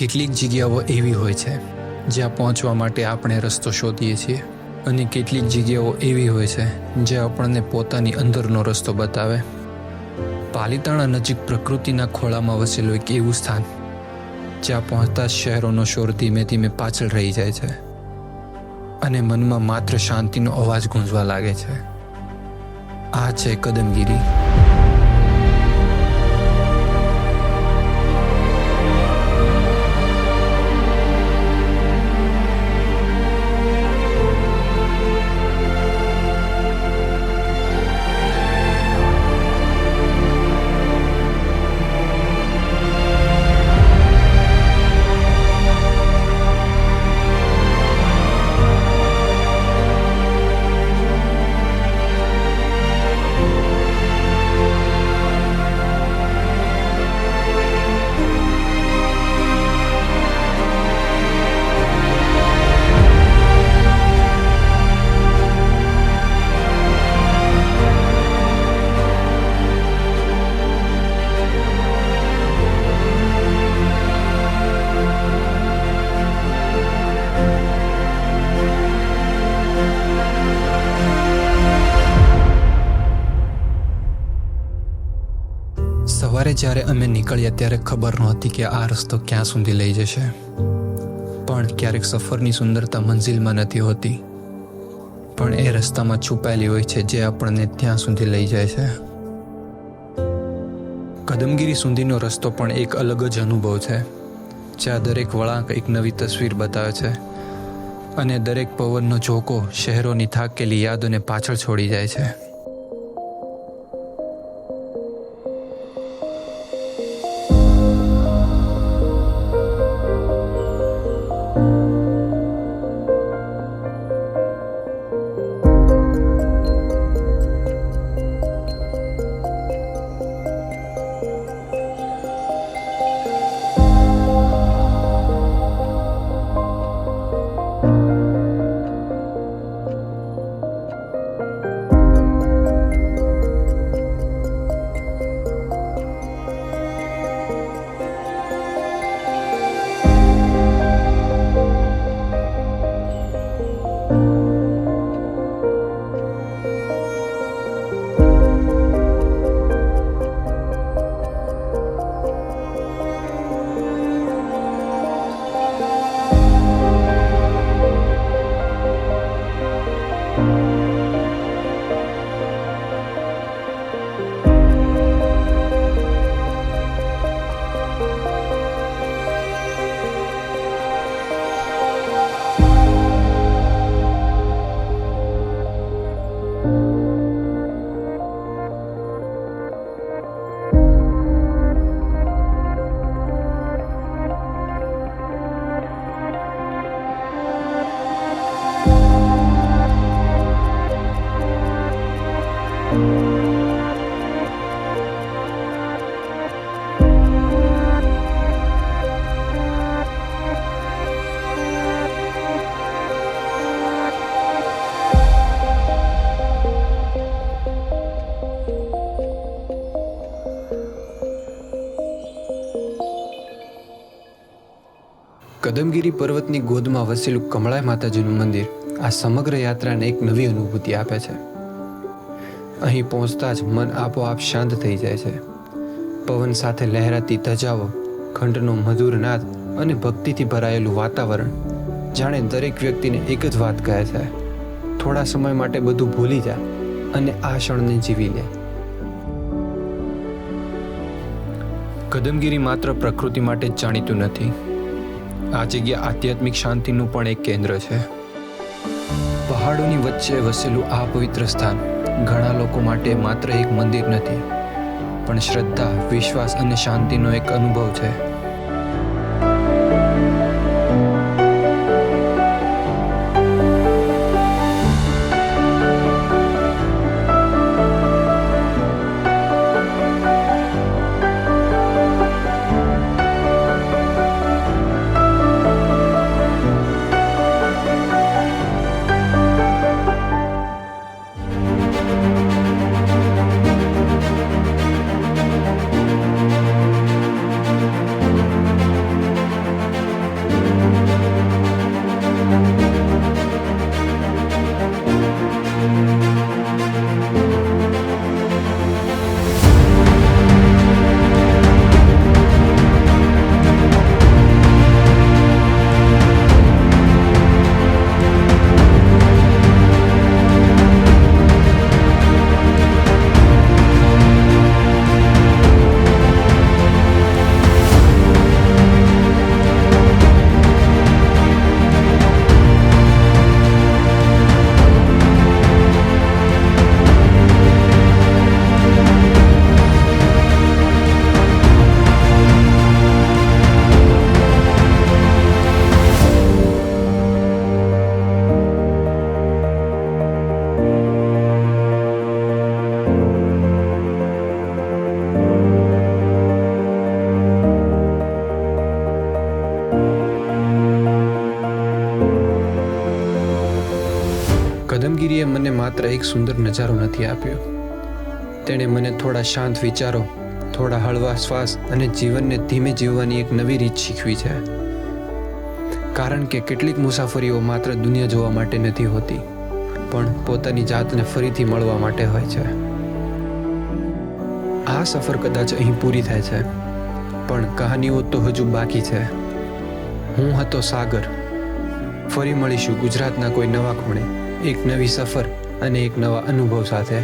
કેટલીક જગ્યાઓ એવી હોય છે જ્યાં પહોંચવા માટે આપણે રસ્તો શોધીએ છીએ, અને કેટલીક જગ્યાઓ એવી હોય છે જે આપણને પોતાની અંદરનો રસ્તો બતાવે. પાલિતાણા નજીક પ્રકૃતિના ખોળામાં વસેલું એક એવું સ્થાન જ્યાં પહોંચતા જ શહેરોનો શોર ધીમે ધીમે પાછળ રહી જાય છે અને મનમાં માત્ર શાંતિનો અવાજ ગુંજવા લાગે છે. આ છે કદમગીરી. સવારે જ્યારે અમે નીકળ્યા ત્યારે ખબર નહોતી કે આ રસ્તો ક્યાં સુધી લઈ જશે, પણ ક્યારેક સફરની સુંદરતા મંઝિલમાં નથી હોતી, પણ એ રસ્તામાં છુપાયેલી હોય છે જે આપણને ત્યાં સુધી લઈ જાય છે. કદમગીરી સુધીનો રસ્તો પણ એક અલગ જ અનુભવ છે, જ્યાં દરેક વળાંક એક નવી તસવીર બતાવે છે અને દરેક પવનનો ઝોકો શહેરોની થાકેલી યાદોને પાછળ છોડી જાય છે. કદમગીરી પર્વતની ગોદમાં વસેલું કમળાઈ માતાજીનું મંદિર આ સમગ્ર યાત્રાને એક નવી અનુભૂતિ આપે છે. અહીં પહોંચતા જ મન આપોઆપ શાંત થઈ જાય છે. પવન સાથે લહેરાતી ધજાઓ, ઘંટનો મધુર નાદ અને ભક્તિથી ભરાયેલું વાતાવરણ જાણે દરેક વ્યક્તિને એક જ વાત કહે છે: થોડા સમય માટે બધું ભૂલી જા અને આ ક્ષણને જીવી લે. કદમગીરી માત્ર પ્રકૃતિ માટે જ જાણીતું નથી. આ જગ્યા આધ્યાત્મિક શાંતિનું પણ એક કેન્દ્ર છે. પહાડોની વચ્ચે વસેલું આ પવિત્ર સ્થાન ઘણા લોકો માટે માત્ર એક મંદિર નથી, પણ શ્રદ્ધા, વિશ્વાસ અને શાંતિનો એક અનુભવ છે. કદમગીરીએ મને માત્ર એક સુંદર નજારો નથી આપ્યો, તેણે મને થોડા શાંત વિચારો, થોડા હળવા શ્વાસ અને જીવનને ધીમે જીવવાની એક નવી રીત શીખવી છે. કારણ કે કેટલીક મુસાફરીઓ માત્ર દુનિયા જોવા માટે નથી હોતી, પણ પોતાની જાતને ફરીથી મળવા માટે હોય છે. આ સફર કદાચ અહીં પૂરી થાય છે, પણ કહાનીઓ તો હજુ બાકી છે. હું હતો સાગર. ફરી મળીશું ગુજરાતના કોઈ નવા ખૂણે, એક નવી સફર અને એક નવા અનુભવ સાથે.